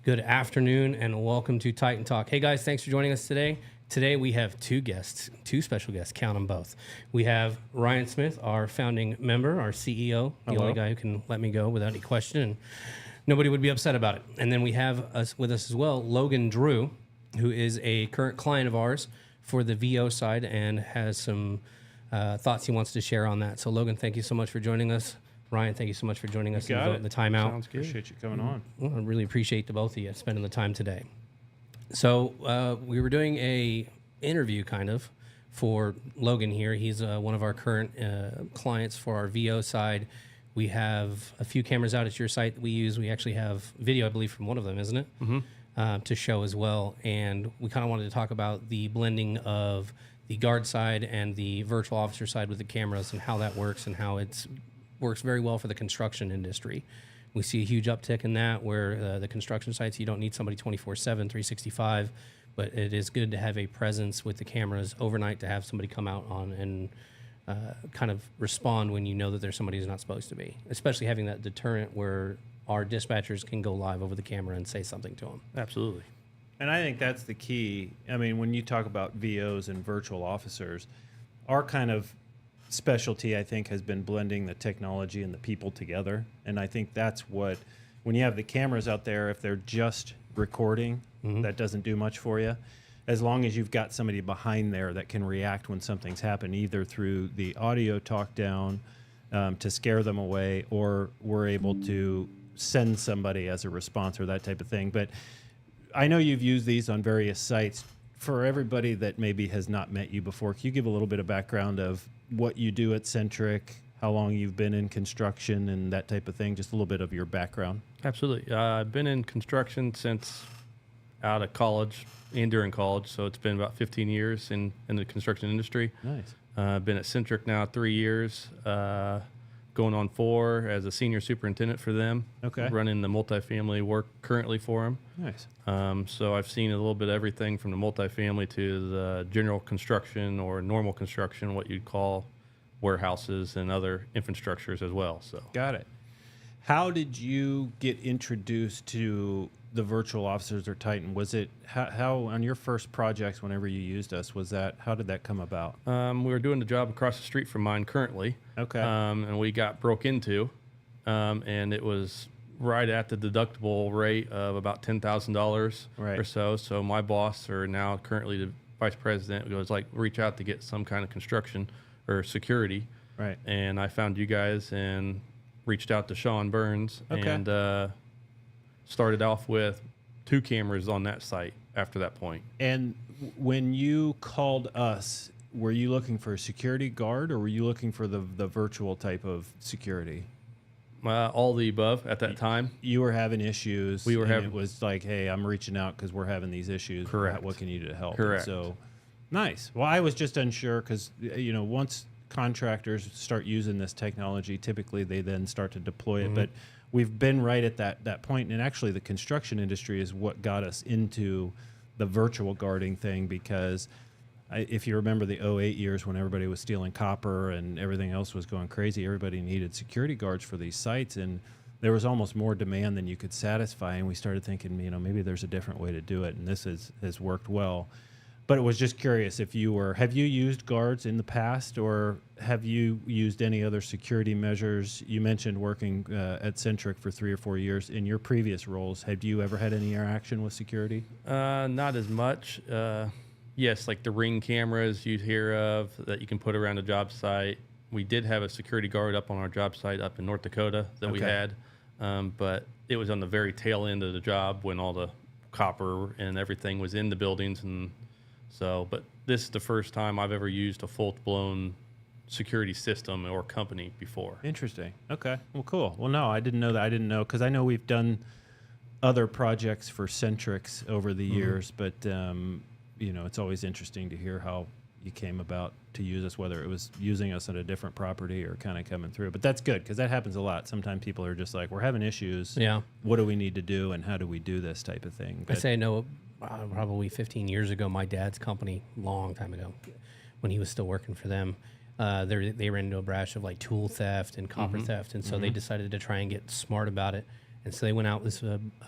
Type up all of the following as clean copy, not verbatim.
Good afternoon and welcome to Titan Talk. Hey guys, thanks for joining us today. Today we have two special guests, count them both. We have Ryan Smith, our founding member, our CEO, the only guy who can let me go without any question, and nobody would be upset about it. And then we have with us as well, Logan Drew, who is a current client of ours for the VO side and has some thoughts he wants to share on that. So Logan, thank you so much for joining us. Ryan, thank you so much for joining us and the time out. Sounds good. Appreciate you coming on. Well, I really appreciate the both of you spending the time today. So we were doing a interview kind of for Logan here. He's one of our current clients for our VO side. We have a few cameras out at your site that we use. We actually have video, I believe, from one of them, isn't it? Mm-hmm. To show as well. And we kind of wanted to talk about the blending of the guard side and the virtual officer side with the cameras and how that works and how it's works very well for the construction industry. We see a huge uptick in that where the construction sites, you don't need somebody 24/7, 365, but it is good to have a presence with the cameras overnight to have somebody come out on and kind of respond when you know that there's somebody who's not supposed to be, especially having that deterrent where our dispatchers can go live over the camera and say something to them. Absolutely. And I think that's the key. I mean, when you talk about VOs and virtual officers, our kind of specialty, I think, has been blending the technology and the people together. And I think that's what, when you have the cameras out there, if they're just recording, that doesn't do much for you. As long as you've got somebody behind there that can react when something's happened, either through the audio talk down to scare them away, or we're able to send somebody as a response or that type of thing. But I know you've used these on various sites. For everybody that maybe has not met you before, can you give a little bit of background of what you do at Centric, how long you've been in construction and that type of thing, just a little bit of your background? Absolutely. I've been in construction since out of college and during college, so it's been about 15 years in the construction industry. Nice. I've been at Centric now 3 years, going on 4 as a senior superintendent for them. Okay. Running the multifamily work currently for them. Nice. So I've seen a little bit of everything from the multifamily to the general construction or normal construction, what you'd call warehouses and other infrastructures as well. So Got it. How did you get introduced to the virtual officers or Titan? Was it how on your first projects, whenever you used us, how did that come about? we were doing the job across the street from mine currently. Okay. And we got broke into, and it was right at the deductible rate of about $10,000 Right. or so. So my boss, or now currently the vice president, goes like, reach out to get some kind of construction or security. Right. And I found you guys and reached out to Sean Burns and started off with 2 cameras on that site after that point. And when you called us, were you looking for a security guard, or were you looking for the virtual type of security? All the above at that time. You were having issues. We were having. It was like, hey, I'm reaching out because we're having these issues. Correct. What can you do to help? Correct. And so, nice. Well, I was just unsure because once contractors start using this technology, typically they then start to deploy it. But we've been right at that point, and actually the construction industry is what got us into the virtual guarding thing, because if you remember the 2008 years when everybody was stealing copper and everything else was going crazy, everybody needed security guards for these sites, and there was almost more demand than you could satisfy. And we started thinking, maybe there's a different way to do it, and this has worked well. But it was just curious if have you used guards in the past, or have you used any other security measures? You mentioned working at Centric for 3 or 4 years. In your previous roles, have you ever had any interaction with security? Not as much. Yes, like the Ring cameras you hear of that you can put around a job site. We did have a security guard up on our job site up in North Dakota that we had, but it was on the very tail end of the job when all the copper and everything was in the buildings. And so, but this is the first time I've ever used a full-blown security system or company before. Interesting. Okay. Well, cool. Well, no, I didn't know that. I didn't know because I know we've done other projects for Centrics over the years, but it's always interesting to hear how you came about to use us, whether it was using us at a different property or kind of coming through. But that's good because that happens a lot. Sometimes people are just like, we're having issues. Yeah. What do we need to do and how do we do this type of thing? But I say no, probably 15 years ago, my dad's company, long time ago, when he was still working for them, they ran into a brash of like tool theft and copper theft. And so they decided to try and get smart about it And so they went out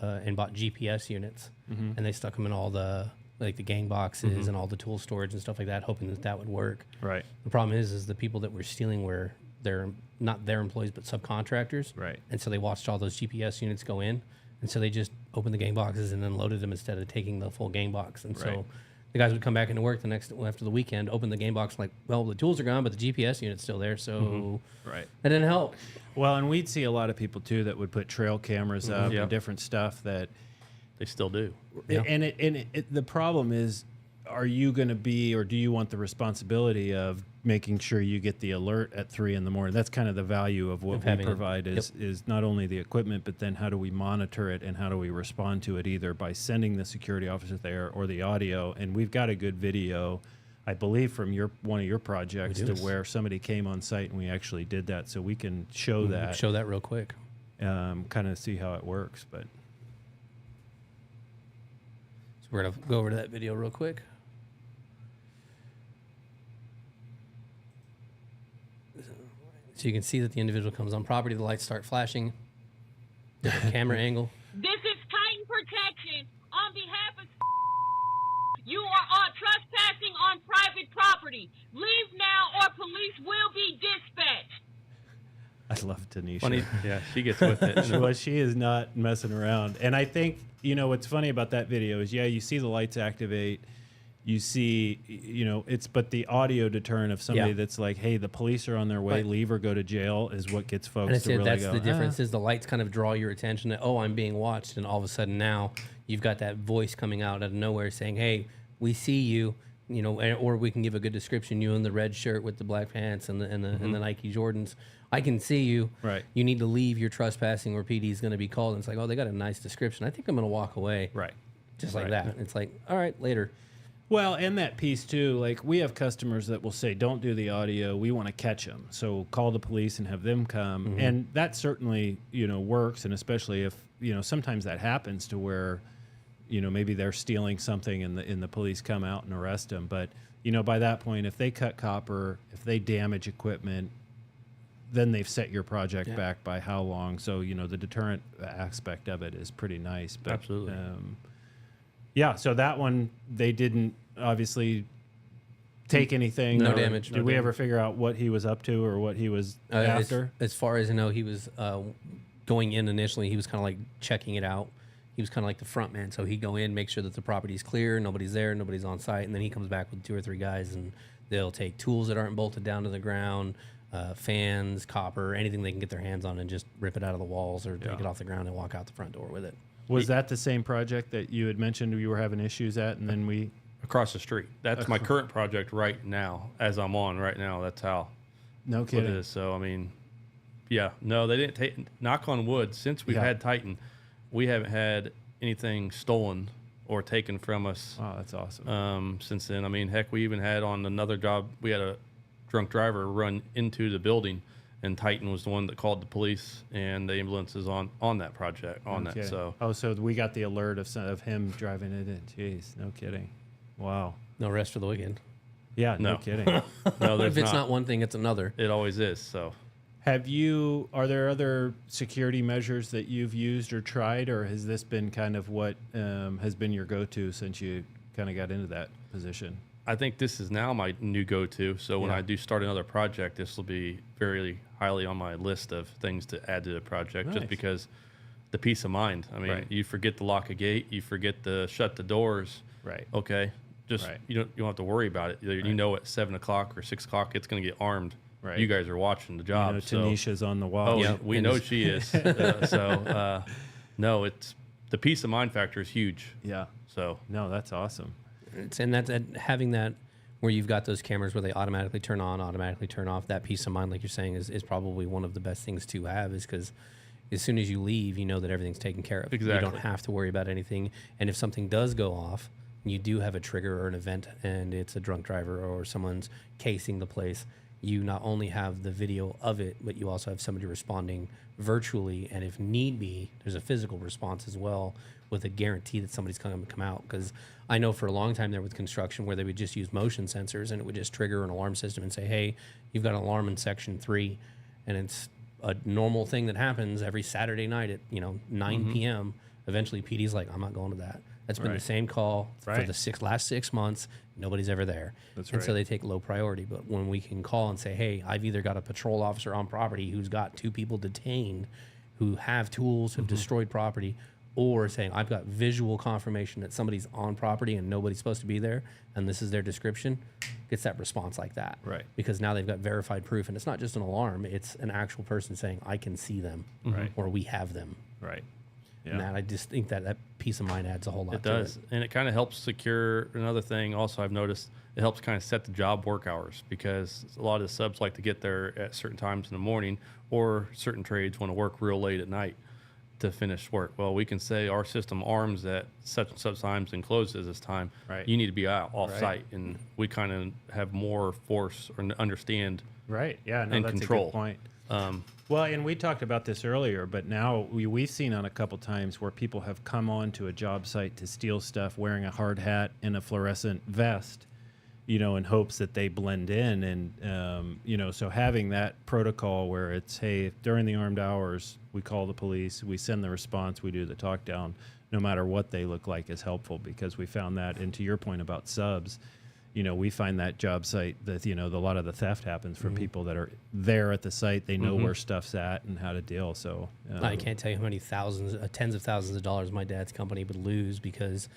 and bought GPS units, and they stuck them in all the like the gang boxes and all the tool storage and stuff like that, hoping that would work. Right. The problem is the people that were stealing were they're not their employees but subcontractors. Right. And so they watched all those GPS units go in, and so they just opened the gang boxes and then loaded them instead of taking the full gang box. And Right. so the guys would come back into work after the weekend, open the game box, like, well, the tools are gone, but the GPS unit's still there, so Right. that didn't help. Well, and we'd see a lot of people too that would put trail cameras up Yep. and different stuff that, They still do. Yeah. and the problem is, are you going to be, or do you want the responsibility of making sure you get the alert at 3 a.m? That's kind of the value of what we having it. provide is not only the equipment, but then how do we monitor it and how do we respond to it, either by sending the security officer there or the audio. And we've got a good video, I believe, from one of your projects to where somebody came on site and we actually did that, so we can show that, Show that real quick. kind of see how it works. But So we're going to go over to that video real quick. So you can see that the individual comes on property, the lights start flashing, different camera angle. This is Titan Protection on behalf of you are trespassing on private property. Leave now or police will be dispatched. I love Tanisha. Funny, yeah, she gets with it. Well, she is not messing around. And I think, what's funny about that video is, you see the lights activate. You see, it's, but the audio deterrent of somebody that's like, hey, the police are on their way, Right. leave or go to jail, is what gets folks And to really that's go, the difference is the lights kind of draw your attention that, oh, I'm being watched. And all of a sudden now you've got that voice coming out of nowhere saying, hey, we see you, or we can give a good description, you in the red shirt with the black pants and the Nike Jordans. I can see you. Right. You need to leave. You're trespassing or PD is going to be called. And it's like, oh, they got a nice description. I think I'm going to walk away. Right. Just like Right. that. It's like, all right, later. Well, and that piece too, like we have customers that will say, don't do the audio, we want to catch them. So call the police and have them come. And that certainly, works. And especially if, sometimes that happens to where, maybe they're stealing something and the police come out and arrest them. But, by that point, if they cut copper, if they damage equipment, then they've set your project back by how long. So, the deterrent aspect of it is pretty nice. But, Absolutely. yeah, so that one, they didn't obviously take anything. No or damage. Did we ever figure out what he was up to or what he was As, after? as far as I know, he was going in initially. He was kind of like checking it out. He was kind of like the front man. So he'd go in, make sure that the property's clear, nobody's there, nobody's on site. And then he comes back with 2 or 3 guys and they'll take tools that aren't bolted down to the ground, fans, copper, anything they can get their hands on and just rip it out of the walls or take it off the ground and walk out the front door with it. Was that the same project that you had mentioned you were having issues at, and then we... Across the street. That's my current project right now, as I'm on right now. That's how No it kidding. is. So, I mean, yeah. No, they didn't take... Knock on wood, since we've had Titan, we haven't had anything stolen or taken from us Wow, that's awesome. since then. I mean, heck, we even had on another job, we had a drunk driver run into the building, and Titan was the one that called the police and the ambulances on that project, on Okay. that. So, Oh, so we got the alert of him driving it in. Jeez, no kidding. Wow. No rest for the wicked. Yeah, no No. kidding. no, there's If it's not one thing, it's another. It always is. So, Are there other security measures that you've used or tried, or has this been kind of what has been your go-to since you kind of got into that position? I think this is now my new go-to. So when Yeah. I do start another project, this will be very highly on my list of things to add to the project, Nice. just because the peace of mind. I mean, Right. you forget to lock a gate, you forget to shut the doors. Right. Okay, just Right. you don't have to worry about it. You know, at 7 o'clock or 6 o'clock, it's going to get armed. Right. You guys are watching the job. so. Tanisha's on the wall. Oh, Yeah, we and know it's- she is. No, it's the peace of mind factor is huge. Yeah. So No, that's awesome. And that's having that where you've got those cameras where they automatically turn on, automatically turn off. That peace of mind, like you're saying, is probably one of the best things to have, is because as soon as you leave, you know that everything's taken care of. You Exactly. don't have to worry about anything. And if something does go off, you do have a trigger or an event, and it's a drunk driver or someone's casing the place, you not only have the video of it, but you also have somebody responding virtually. And if need be, there's a physical response as well, with a guarantee that somebody's going to come out. Because I know for a long time there with construction where they would just use motion sensors and it would just trigger an alarm system and say, hey, you've got an alarm in section 3 and it's a normal thing that happens every Saturday night at 9 p.m. Eventually, PD's like, I'm not going to that. That's been the same call for the last 6 months. Nobody's ever there. And so they take low priority. But when we can call and say, hey, I've either got a patrol officer on property who's got 2 people detained who have tools, who've destroyed property, or saying I've got visual confirmation that somebody's on property and nobody's supposed to be there, and this is their description, gets that response like that. Right. Because now they've got verified proof, and it's not just an alarm, it's an actual person saying, I can see them, or we have them. Right. Yeah. And that, I just think that peace of mind adds a whole lot It to does. it. And it kind of helps secure another thing. Also, I've noticed it helps kind of set the job work hours, because a lot of the subs like to get there at certain times in the morning, or certain trades want to work real late at night to finish work. Well, we can say our system arms at such and such times and closes this time. Right. You need to be out off site, and we kind of have more force or understand Right. Yeah. No, and that's control. a good point. Well, and we talked about this earlier, but now we've seen on a couple times where people have come on to a job site to steal stuff wearing a hard hat and a fluorescent vest, in hopes that they blend in. And, so having that protocol where it's, hey, during the armed hours, we call the police, we send the response, we do the talk down, no matter what they look like, is helpful, because we found that, and to your point about subs, we find that job site that, a lot of the theft happens from people that are there at the site. They know where stuff's at and how to deal. So I can't tell you how many tens of thousands of dollars my dad's company would lose because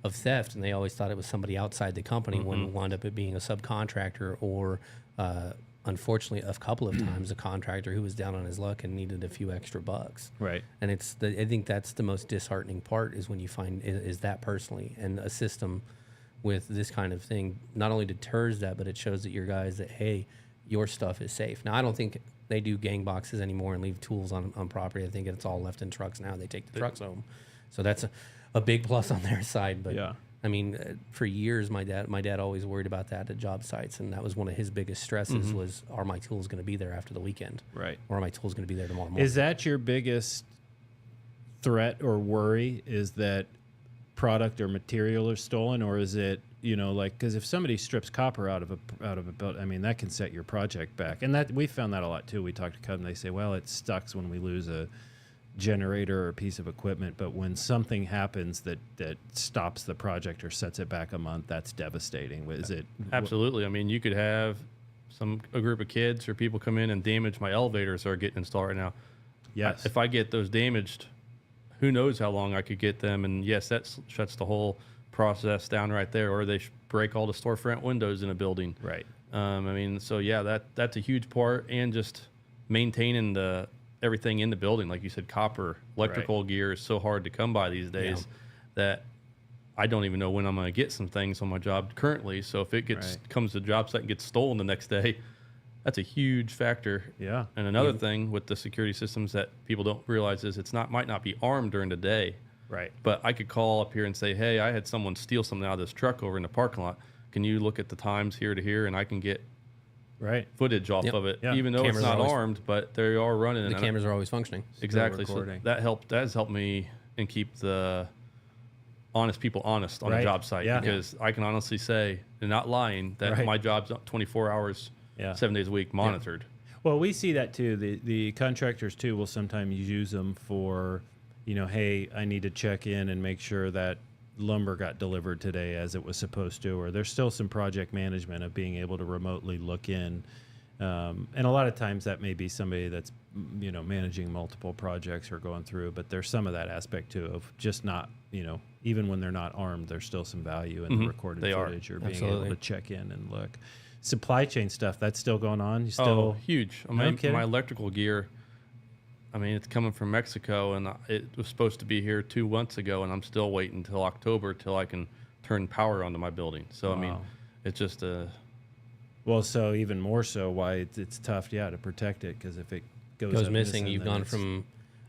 of theft, and they always thought it was somebody outside the company when it wound up it being a subcontractor, or unfortunately a couple of times a contractor who was down on his luck and needed a few extra bucks. Right. And I think that's the most disheartening part, is when you find is that personally, and a system with this kind of thing not only deters that, but it shows that your guys that, hey, your stuff is safe. Now, I don't think they do gang boxes anymore and leave tools on property. I think it's all left in trucks now. They take the trucks home. So that's a big plus on their side. But Yeah. I mean, for years, my dad always worried about that at job sites, and that was one of his biggest stresses was, are my tools going to be there after the weekend? Right. Or are my tools going to be there tomorrow morning? Is that your biggest threat or worry, is that product or material are stolen, or is it, because if somebody strips copper out of a belt, I mean, that can set your project back. And that we found that a lot too. We talked to customers, they say, well, it sucks when we lose a generator or a piece of equipment, but when something happens that stops the project or sets it back a month, that's devastating. Is it? Absolutely. I mean, you could have a group of kids or people come in and damage my elevators that are getting installed right now. Yes. If I get those damaged, who knows how long I could get them. And yes, that shuts the whole process down right there. Or they break all the storefront windows in a building. Right. I mean, so yeah, that's a huge part, and just maintaining everything in the building. Like you said, copper, electrical gear is so hard to come by these days that I don't even know when I'm going to get some things on my job currently. So if it comes to the job site and gets stolen the next day, that's a huge factor. Yeah. And another thing with the security systems that people don't realize is might not be armed during the day. Right. But I could call up here and say, hey, I had someone steal something out of this truck over in the parking lot. Can you look at the times here to here, and I can get footage off of it, even though Cameras it's not are always armed, but they are running. The cameras are always functioning. Exactly. So that has helped me and keep the honest people honest on a job site, because I can honestly say, and not lying, that my job's 24 hours, 7 days a week monitored. Well, we see that too. The contractors too will sometimes use them for, hey, I need to check in and make sure that lumber got delivered today as it was supposed to, or there's still some project management of being able to remotely look in. And a lot of times that may be somebody that's, managing multiple projects or going through, but there's some of that aspect too of just not, even when they're not armed, there's still some value in the recorded footage or being able to check in and look. Supply chain stuff, that's still going on? You still huge. I mean, my electrical gear, I mean, it's coming from Mexico, and it was supposed to be here 2 months ago, and I'm still waiting until October till I can turn power onto my building. So, I mean, it's just Well, so even more so why it's tough, to protect it, because if it goes missing, you've gone from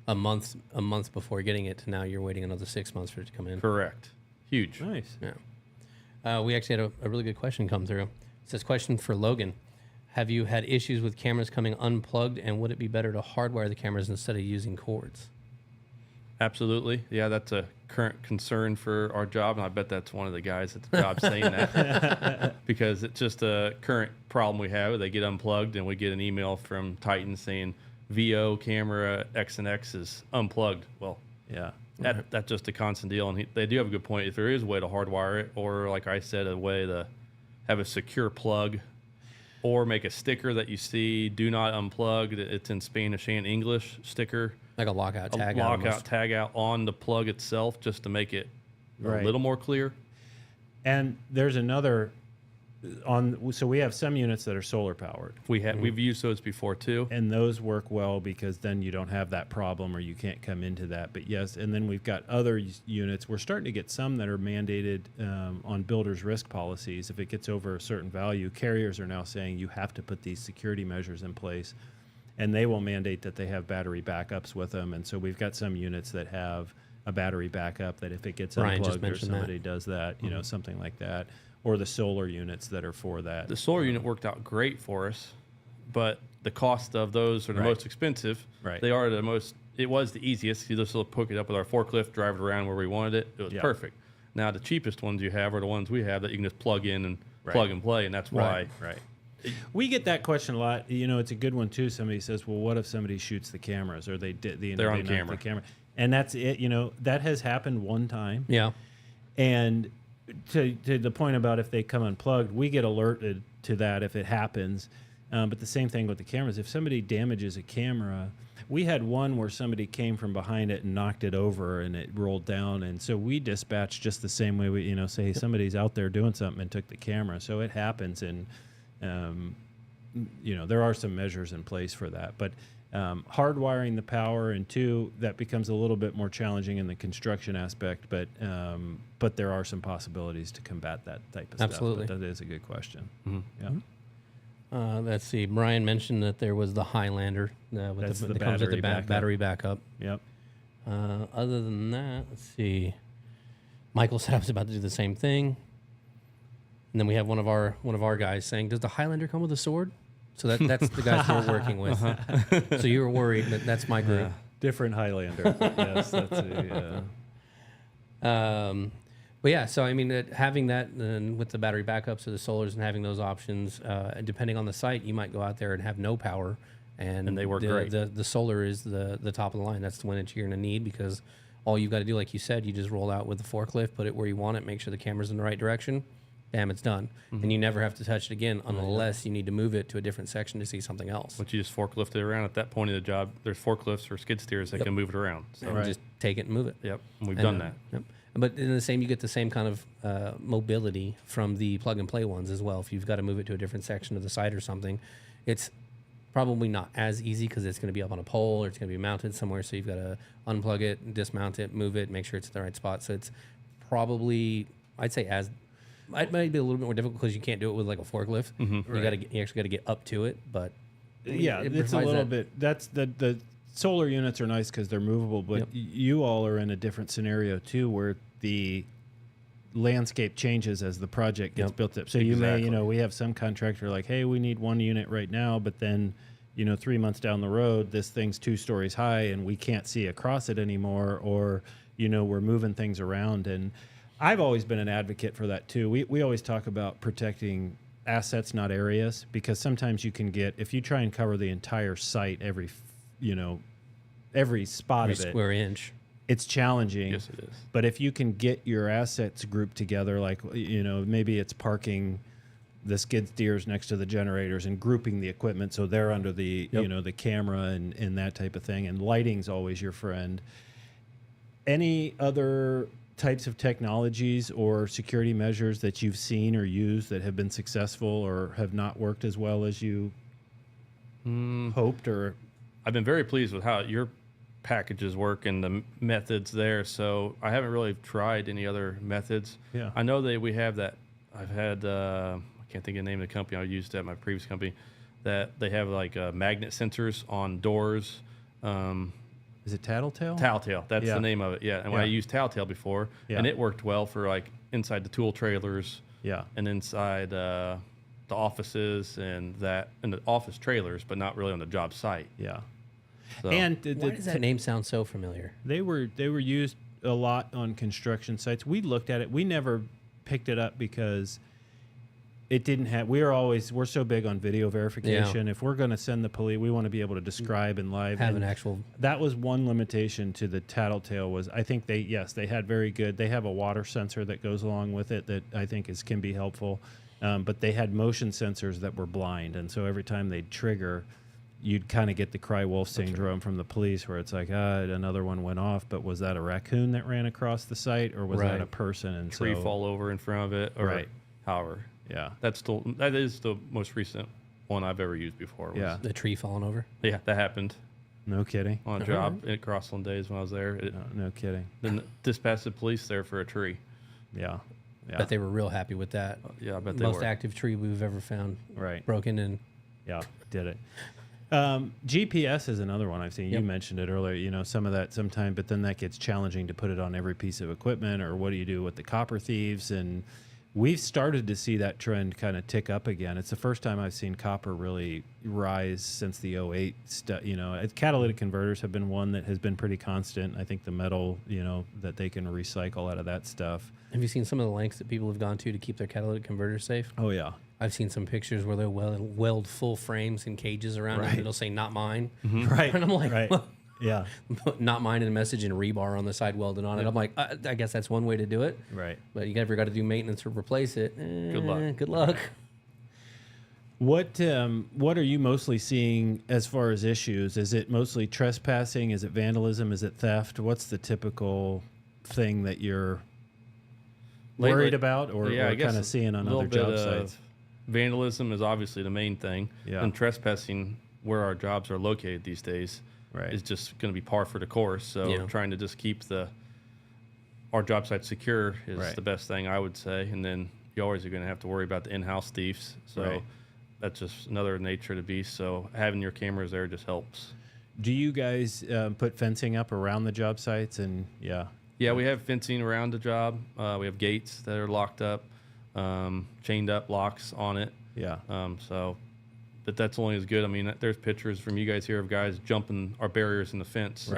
a month before getting it to now you're waiting another 6 months for it to come in. Correct. Huge. Nice. Yeah. We actually had a really good question come through. It says, question for Logan. Have you had issues with cameras coming unplugged, and would it be better to hardwire the cameras instead of using cords? Absolutely. Yeah, that's a current concern for our job, and I bet that's one of the guys at the job saying that, because it's just a current problem we have. They get unplugged, and we get an email from Titan saying, VO camera X and X is unplugged. Well, Yeah. that's just a constant deal. And they do have a good point. If there is a way to hardwire it, or like I said, a way to have a secure plug, or make a sticker that you see, do not unplug. It's in Spanish and English sticker. Like a lockout tag. Tag out on the plug itself, just to make it Right. a little more clear. And there's another so we have some units that are solar powered, We've used those before too. and those work well because then you don't have that problem or you can't come into that. But yes, and then we've got other units. We're starting to get some that are mandated on builders' risk policies. If it gets over a certain value, carriers are now saying you have to put these security measures in place, and they will mandate that they have battery backups with them. And so we've got some units that have a battery backup that if it gets Brian just unplugged or mentioned that. somebody does that, you know, something like that, or the solar units that are for that. The solar unit worked out great for us, but the cost of those are the Right. most expensive. Right. They are the most. It was the easiest. You just hook it up with our forklift, drive it around where we wanted it. It was Yeah. perfect. Now the cheapest ones you have are the ones we have that you can just plug in and Right. plug and play, and that's why. Right. We get that question a lot. You know, it's a good one too. Somebody says, "Well, what if somebody shoots the cameras or they did They're on they knock the camera?" And that's it. You know, that has happened one time. Yeah. And to the point about if they come unplugged, we get alerted to that if it happens. But the same thing with the cameras. If somebody damages a camera, we had one where somebody came from behind it and knocked it over and it rolled down. And so we dispatched just the same way we, say somebody's out there doing something and took the camera. So it happens. And, there are some measures in place for that. But hardwiring the power, and two, that becomes a little bit more challenging in the construction aspect, but there are some possibilities to combat that type of Absolutely. stuff. But that is a good question. Yeah. Let's see. Brian mentioned that there was the Highlander That's the that comes with the battery backup. battery backup. Yep. Other than that, let's see. Michael said I was about to do the same thing, and then we have one of our guys saying, "Does the Highlander come with a sword?" So that's the guys we're working with. So you were worried that's my group. Different Highlander. Yes, that's a. But yeah, so I mean, having that with the battery backups or the solars and having those options, depending on the site, you might go out there and have no power, and they work great. The solar is the top of the line. That's the one that you're going to need, because all you've got to do, like you said, you just roll out with the forklift, put it where you want it, make sure the camera's in the right direction. Bam, it's done. And you never have to touch it again unless you need to move it to a different section to see something else. But you just forklift it around. At that point of the job, there's forklifts or skid steers that can move it around. So, And just take it and move it. yep, and we've And, done that. Yep. But in the same, you get the same kind of mobility from the plug and play ones as well. If you've got to move it to a different section of the site or something, it's probably not as easy because it's going to be up on a pole or it's going to be mounted somewhere. So you've got to unplug it, dismount it, move it, make sure it's in the right spot. So it's probably, I'd say, it might be a little bit more difficult because you can't do it with like a forklift. You actually got to get up to it, but Yeah, it it's a provides little that- bit. That's the solar units are nice because they're movable, but Yep. you all are in a different scenario too, where the landscape changes as the project gets Yep. built up. So you may, we have some contractor like, hey, we need one unit right now, but then, 3 months down the road, this thing's 2 stories high and we can't see across it anymore, or, we're moving things around. And I've always been an advocate for that too. We always talk about protecting assets, not areas, because sometimes you can get, if you try and cover the entire site, every spot every of it, square inch. it's challenging. Yes, it is. But if you can get your assets grouped together, like, maybe it's parking the skid steers next to the generators and grouping the equipment so they're under the, the camera and that type of thing. And lighting's always your friend. Any other types of technologies or security measures that you've seen or used that have been successful or have not worked as well as you hoped? Or I've been very pleased with how your packages work and the methods there. So I haven't really tried any other methods. Yeah. I know that we have that. I've had, I can't think of the name of the company I used at my previous company, that they have like magnet sensors on doors. is it Tattletale? Tattletale, that's Yeah. the name of it. Yeah. And Yeah. I used Tattletale before, Yeah. and it worked well for like inside the tool trailers Yeah. and inside the offices and the office trailers, but not really on the job site. Yeah. So, And Why does that name sound so familiar? they were used a lot on construction sites. We looked at it. We never picked it up because it didn't have. We're so big on video verification. If we're going to send the police, we want to be able to describe in live. Have and an actual. That was one limitation to the Tattletale. Was I think they had very good. They have a water sensor that goes along with it that I think can be helpful. But they had motion sensors that were blind, and so every time they'd trigger, you'd kind of get the cry wolf syndrome from the police, where it's like, another one went off, but was that a raccoon that ran across the site, or was that a person? And tree fall over in front of it, or however. Yeah, that is the most recent one I've ever used before. The tree falling over. Yeah, that happened. No kidding. On a job at Crossland Days when I was there. No kidding. Then dispatched the police there for a tree. Yeah. But they were real happy with that. Yeah, I bet they were. Most active tree we've ever found. Right. Broken in. Yeah, did it. GPS is another one I've seen. Yep. You mentioned it earlier, some of that sometime, but then that gets challenging to put it on every piece of equipment, or what do you do with the copper thieves? And we've started to see that trend kind of tick up again. It's the first time I've seen copper really rise since the 08 stuff. Catalytic converters have been one that has been pretty constant. I think the metal, that they can recycle out of that stuff. Have you seen some of the lengths that people have gone to keep their catalytic converters safe? Oh, yeah. I've seen some pictures where they'll weld full frames and cages around it, and it'll say "not mine." Right. And I'm like, well, yeah, not mine, and a message and rebar on the side welded on it. I'm like, I guess that's one way to do it. Right. But you ever got to do maintenance or replace it? Good luck. Good luck. What are you mostly seeing as far as issues? Is it mostly trespassing? Is it vandalism? Is it theft? What's the typical thing that you're worried about, or kind of seeing on other job sites? Vandalism is obviously the main thing. Yeah. And trespassing, where our jobs are located these days, is just going to be par for the course. So trying to just keep our job site secure is the best thing, I would say. And then you always are going to have to worry about the in-house thieves. So that's just another nature of the beast. So having your cameras there just helps. Do you guys put fencing up around the job sites? And Yeah, we have fencing around the job. We have gates that are locked up, chained up locks on it. Yeah. But that's only as good. I mean, there's pictures from you guys here of guys jumping our barriers in the fence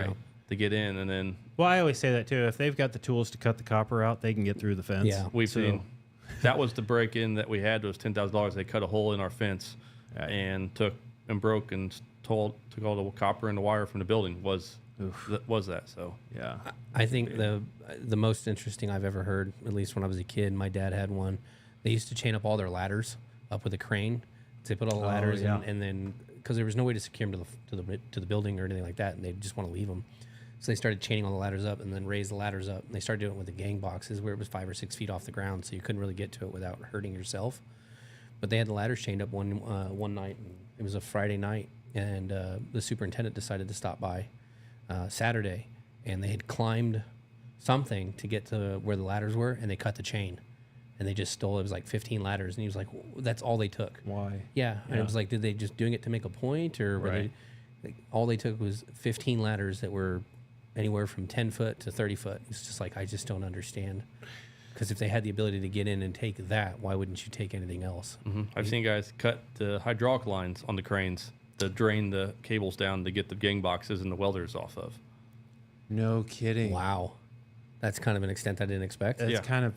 to get in, and then. Well, I always say that too. If they've got the tools to cut the copper out, they can get through the fence. Yeah. We've seen. That was the break-in that we had. Was $10,000. They cut a hole in our fence, and broke and took all the copper and the wire from the building. Was that so? Yeah. I think the most interesting I've ever heard, at least when I was a kid, my dad had one. They used to chain up all their ladders up with a crane. So they put all the ladders in, and then because there was no way to secure them to the building or anything like that, and they just want to leave them. So they started chaining all the ladders up and then raised the ladders up. And they started doing it with the gang boxes where it was 5 or 6 feet off the ground, so you couldn't really get to it without hurting yourself. But they had the ladders chained up one night. And it was a Friday night, and the superintendent decided to stop by Saturday, and they had climbed something to get to where the ladders were, and they cut the chain, and they just stole. It was like 15 ladders, and he was like, "That's all they took." Why? Yeah, and it was like, did they just doing it to make a point, or were they? Like, all they took was 15 ladders that were anywhere from 10 foot to 30 foot. It's just like, I just don't understand. Because if they had the ability to get in and take that, why wouldn't you take anything else? Mm-hmm. I've seen guys cut the hydraulic lines on the cranes to drain the cables down to get the gang boxes and the welders off of. No kidding. Wow. That's kind of an extent I didn't expect. That's kind of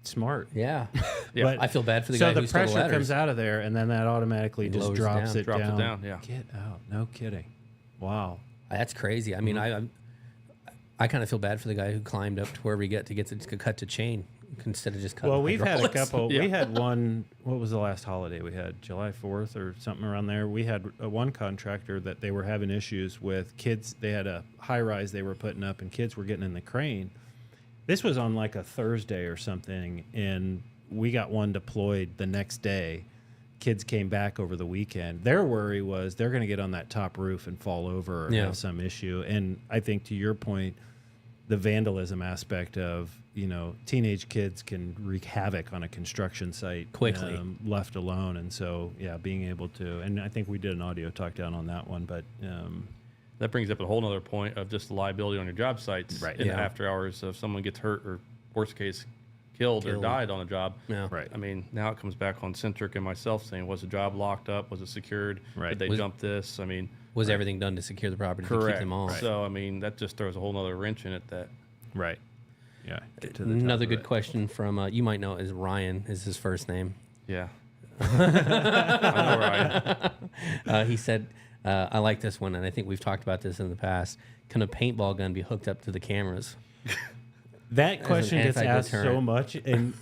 smart. Yeah. But I feel bad for the guy who So the stole the pressure ladders. comes out of there, and then that automatically just lowers drops down. it Drops down. it down, yeah. Get out. No kidding. Wow. That's crazy. I mean, I kind of feel bad for the guy who climbed up to wherever he get to cut to chain instead of just cutting. Well, we've had a hydraulics. couple. We had one. What was the last holiday we had? July 4th or something around there. We had one contractor that they were having issues with kids. They had a high rise they were putting up, and kids were getting in the crane. This was on like a Thursday or something, and we got one deployed the next day. Kids came back over the weekend. Their worry was they're going to get on that top roof and fall over or have some issue. And I think to your point, the vandalism aspect of, teenage kids can wreak havoc on a construction site quickly left alone. And so, being able to, and I think we did an audio talk down on that one, but that brings up a whole other point of just the liability on your job sites in the after hours if someone gets hurt or worst case killed or died on a job. Yeah. Right. I mean, now it comes back on Centric and myself saying, was the job locked up? Was it secured? Right. Did they jump this? I mean, Was everything done to secure the property to correct. keep them on? Right. So, I mean, that just throws a whole other wrench in it that. Right. Yeah. Get to the top Another of good it. question from, you might know, is Ryan is his first name. Yeah. I know, Ryan. He said, I like this one, and I think we've talked about this in the past. Can a paintball gun be hooked up to the cameras? That question gets asked so anti-deterrent. much, and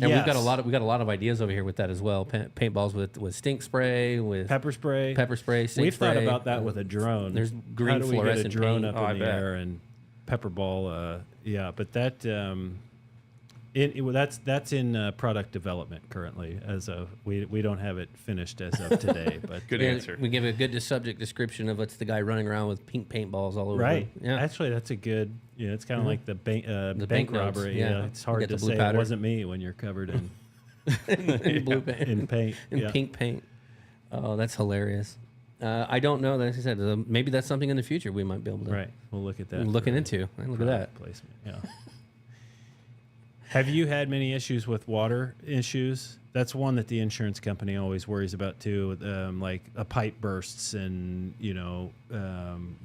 And yes. we got a lot of ideas over here with that as well. Paintballs with stink spray, with pepper spray. stink We've spray. thought about that with a drone. There's green How do we get a fluorescent drone paint? up I in the bet. air and pepper ball? Yeah, but that that's in product development currently. As of we don't have it finished as of today. But Good answer. We give a good subject description of what's the guy running around with pink paintballs all over. right, Yeah. actually, that's a good. Yeah, it's kind of like the bank bank banknotes, robbery. yeah. Yeah, it's You hard get to the blue say powder. it wasn't me when you're covered in in blue paint. in paint. In Yeah. pink paint. Oh, that's hilarious. I don't know. Like I said, maybe that's something in the future we might be able to Right, we'll look at that. looking for into. Look at that. product placement. Yeah. Have you had many issues with water issues? That's one that the insurance company always worries about too. Like a pipe bursts, and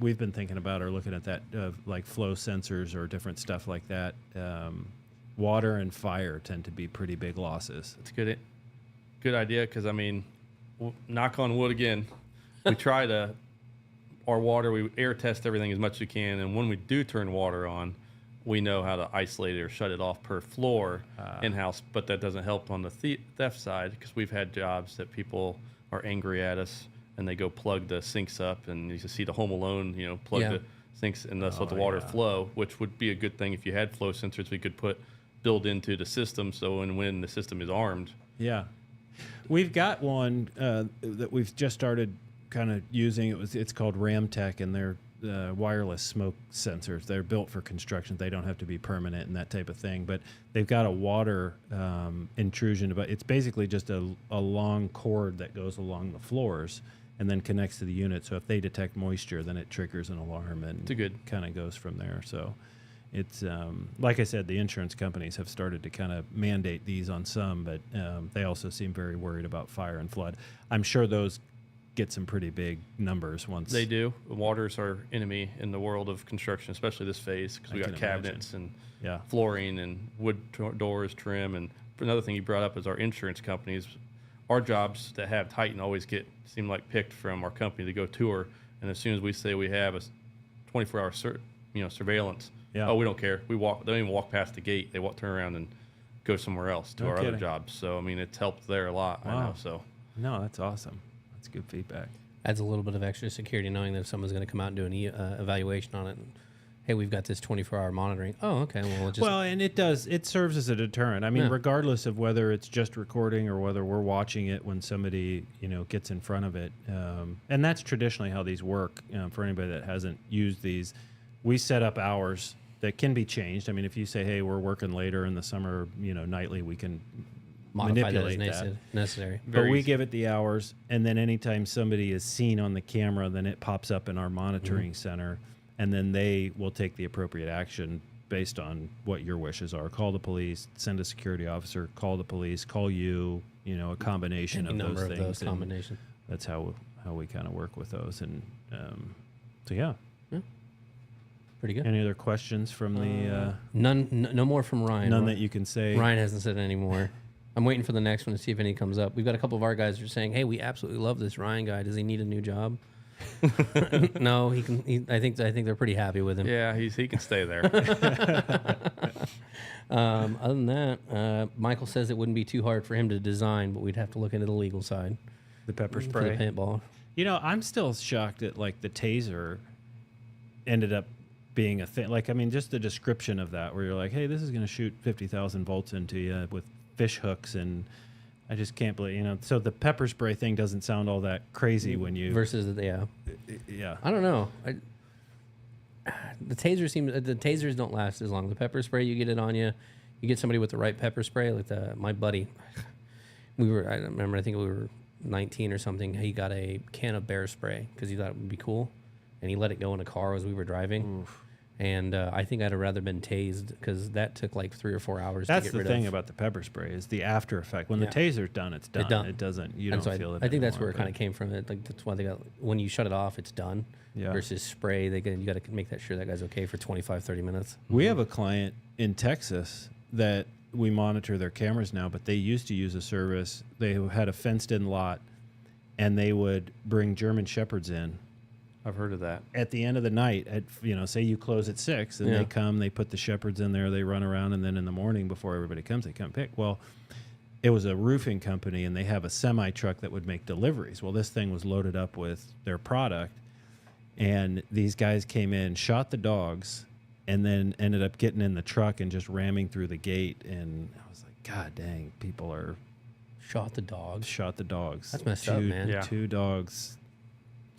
we've been thinking about or looking at that, like flow sensors or different stuff like that. Water and fire tend to be pretty big losses. It's good idea because knock on wood again. We try to our water. We air test everything as much as we can, and when we do turn water on, we know how to isolate it or shut it off per floor in-house, but that doesn't help on the theft side because we've had jobs that people are angry at us and they go plug the sinks up, and you can see the Home Alone, plug Yeah. the sinks and thus let the water flow, which would be a good thing if you had flow sensors we could build into the system, so when the system is armed. Yeah, we've got one that we've just started kind of using. It's called Ramtech, and they're wireless smoke sensors. They're built for construction. They don't have to be permanent and that type of thing. But they've got a water intrusion. But it's basically just a long cord that goes along the floors and then connects to the unit. So if they detect moisture, then it triggers an alarm, and It's a good kind of goes from there. So it's like I said, the insurance companies have started to kind of mandate these on some, but they also seem very worried about fire and flood. I'm sure those get some pretty big numbers once They do. Water's our enemy in the world of construction, especially this phase, because we I got can cabinets and Yeah. flooring and wood doors, trim. And another thing you brought up is our insurance companies. Our jobs that have Titan always seem like picked from our company to go tour. And as soon as we say we have a 24-hour surveillance, Yeah. oh, we don't care. They don't even walk past the gate. They turn around and go somewhere else to No our other kidding. jobs. So it's helped there a lot. I Wow. know. So No, that's awesome. That's good feedback. Adds a little bit of extra security knowing that if someone's going to come out and do an evaluation on it. And, hey, we've got this 24-hour monitoring. Oh, okay. Well, we'll just Well, and it serves as a deterrent. I mean, Yeah. regardless of whether it's just recording or whether we're watching it when somebody, gets in front of it. And that's traditionally how these work. For anybody that hasn't used these, we set up hours that can be changed. I mean, if you say, hey, we're working later in the summer, nightly, we can modify that as manipulate that. necessary. But Very we easy. give it the hours, and then anytime somebody is seen on the camera, then it pops up in our monitoring center, and then they will take the appropriate action based on what your wishes are. Call the police, send a security officer, call the police, call you, a combination Any of number those of things. those and combinations. That's how we kind of work with those. And so, yeah. Pretty good. Any other questions from the No more from Ryan. none that you can say? Ryan hasn't said any more. I'm waiting for the next one to see if any comes up. We've got a couple of our guys who are saying, "Hey, we absolutely love this Ryan guy. Does he need a new job?" No, he can. I think they're pretty happy with him. yeah, he can stay there. Other than that, Michael says it wouldn't be too hard for him to design, but we'd have to look into the legal side The pepper for the spray. paintball. I'm still shocked that the taser ended up being a thing. Just the description of that, where you're like, hey, this is going to shoot 50,000 volts into you with fish hooks, and I just can't believe, So the pepper spray thing doesn't sound all that crazy when you Versus, yeah, yeah. I don't know. The tasers don't last as long. The pepper spray, you get it on you. You get somebody with the right pepper spray, like my buddy. I remember, I think we were 19 or something. He got a can of bear spray because he thought it would be cool, and he let it go in a car as we were driving. Oof. And I think I'd have rather been tased because that took like 3 or 4 hours That's to get the rid thing of. about the pepper spray is the after effect. When Yeah. the taser's done, it's done. done. It doesn't. You And don't so feel it. I think that's anymore, where it kind of came from. That's why they got, when you shut it off, it's done. Yeah. Versus spray, you got to make that sure that guy's okay for 25, 30 minutes. We have a client in Texas that we monitor their cameras now, but they used to use a service. They had a fenced-in lot, and they would bring German Shepherds in I've heard of that. at the end of the night. At say you close at 6, and they come, they put the Shepherds in there, they run around, and then in the morning before everybody comes, they come pick. Well, it was a roofing company, and they have a semi truck that would make deliveries. Well, this thing was loaded up with their product, and these guys came in, shot the dogs, and then ended up getting in the truck and just ramming through the gate. And I was like, God dang, people are Shot the dogs. shot the dogs. That's messed up, man. Yeah. 2 dogs.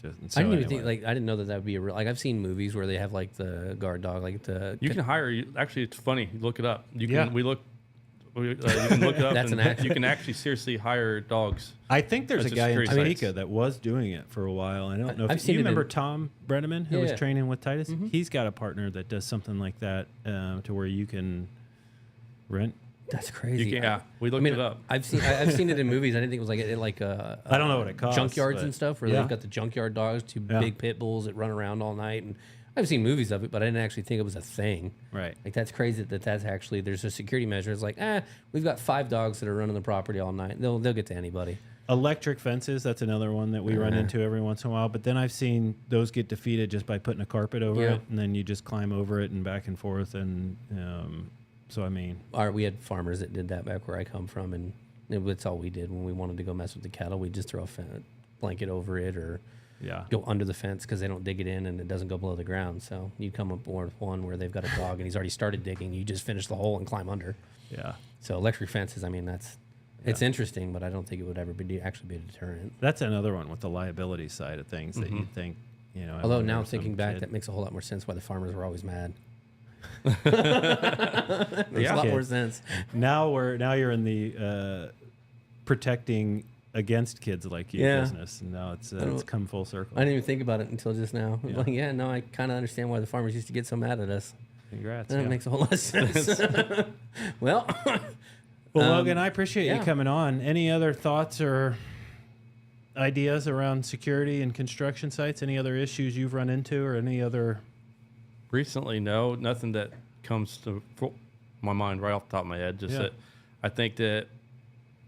I didn't even think, like, I didn't know that would be a real, like, I've seen movies where they have, like, the guard dog, like, the... You can hire. Actually, it's funny. You look it up. You can. Yeah. You can look it up. That's and an act- you can actually seriously hire dogs. I think there's That's a a guy in security Topeka sites. that was doing it for a while. I don't know if I've seen you it remember in- Tom Brenneman, who was Yeah. training with Titus. He's got a partner that does something like that to where you can rent. That's crazy. You can. Yeah, we looked it up. I've seen it in movies. I didn't think it was like I don't know what it costs, junkyards but- and stuff where Yeah. they've got the junkyard dogs, two Yeah. big pit bulls that run around all night. And I've seen movies of it, but I didn't actually think it was a thing. Right. Like, that's crazy that's actually, there's a security measure. It's like, we've got 5 dogs that are running the property all night. They'll get to anybody. Electric fences, that's another one that we run into every once in a while. But then I've seen those get defeated just by putting a carpet over Yeah. it, and then you just climb over it and back and forth. And so, I mean, We had farmers that did that back where I come from, and that's all we did when we wanted to go mess with the cattle. We'd just throw a blanket over it or yeah. go under the fence because they don't dig it in and it doesn't go below the ground. So you come up with one where they've got a dog and he's already started digging. You just finish the hole and climb under. Yeah. So electric fences, I mean, it's interesting, but I don't think it would ever actually be a deterrent. That's another one with the liability side of things that you think, I Although wonder now if some thinking back, kid- that makes a whole lot more sense why the farmers were always mad. Makes a lot more sense. now you're in the protecting against kids like you Yeah. business, and now it's come full circle. I didn't even think about it until just now. Yeah. Like, no, I kind of understand why the farmers used to get so mad at us. Congrats. That yeah. makes a whole lot of sense. Well, Well, Logan, I appreciate you yeah. coming on. Any other thoughts or ideas around security and construction sites? Any other issues you've run into, or any other? Recently, no, nothing that comes to my mind right off the top of my head. Just Yeah. that I think that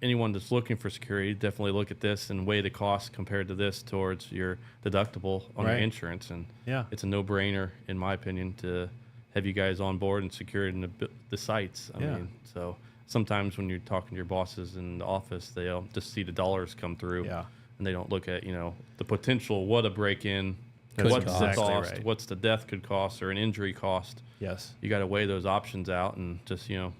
anyone that's looking for security definitely look at this and weigh the cost compared to this towards your deductible on your Right. insurance, and Yeah. it's a no-brainer in my opinion to have you guys on board and secured in the sites. I Yeah. mean, so sometimes when you're talking to your bosses in the office, they'll just see the dollars come through, Yeah. and they don't look at the potential, what a break-in. Could What's cost. the Exactly cost? right. What's the death could cost or an injury cost? Yes. You got to weigh those options out and just I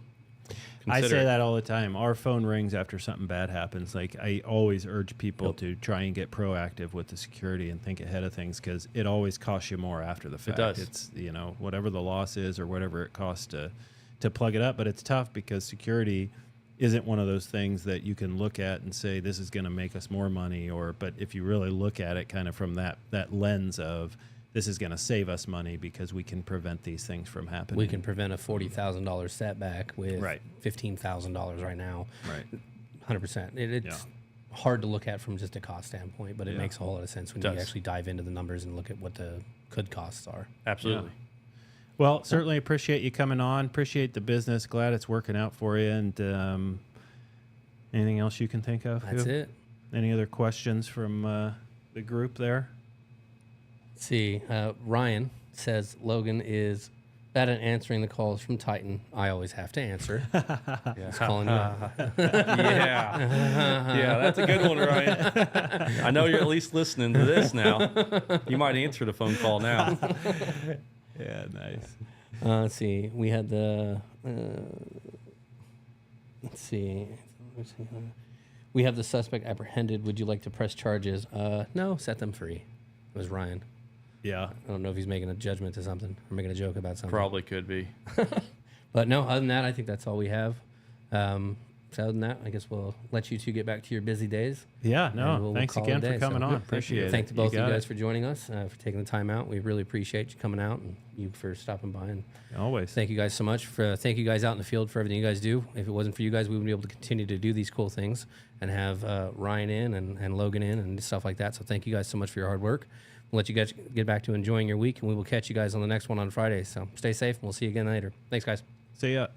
consider say it. that all the time. Our phone rings after something bad happens. Like, I always urge people to try and get proactive with the security and think ahead of things, because it always costs you more after the fact. does. It's whatever the loss is or whatever it costs to plug it up. But it's tough because security isn't one of those things that you can look at and say this is going to make us more money, but if you really look at it kind of from that lens of this is going to save us money because we can prevent these things from happening. we can prevent a $40,000 setback with Right. $15,000 right now. Right. 100%. It's hard to look at from just a cost standpoint, but it Yeah. makes a whole lot of sense when It you does. actually dive into the numbers and look at what the could costs are. Absolutely. Well, certainly appreciate you coming on. Appreciate the business. Glad it's working out for you. And anything else you can think of? That's it. Any other questions from the group there? Let's see. Ryan says Logan is bad at answering the calls from Titan. I always have to answer. He's calling you. Yeah. Yeah, that's a good one, Ryan. I know you're at least listening to this now. You might answer the phone call now. Yeah, nice. Let's see. We had the. Let's see. We have the suspect apprehended. Would you like to press charges? No, set them free. It was Ryan. Yeah. I don't know if he's making a judgment to something or making a joke about something. Probably could be. But no, other than that, I think that's all we have. So other than that, I guess we'll let you two get back to your busy days. Yeah, And no, we'll thanks call it again a day. for coming So, on. yeah, Appreciate it. Thank both of you got guys it. for joining us, for taking the time out. We really appreciate you coming out and you for stopping by. And Always. thank you guys so much. Thank you guys out in the field for everything you guys do. If it wasn't for you guys, we wouldn't be able to continue to do these cool things and have Ryan in and Logan in and stuff like that. So thank you guys so much for your hard work. We'll let you guys get back to enjoying your week, and we will catch you guys on the next one on Friday. So stay safe, and we'll see you again later. Thanks, guys. See ya.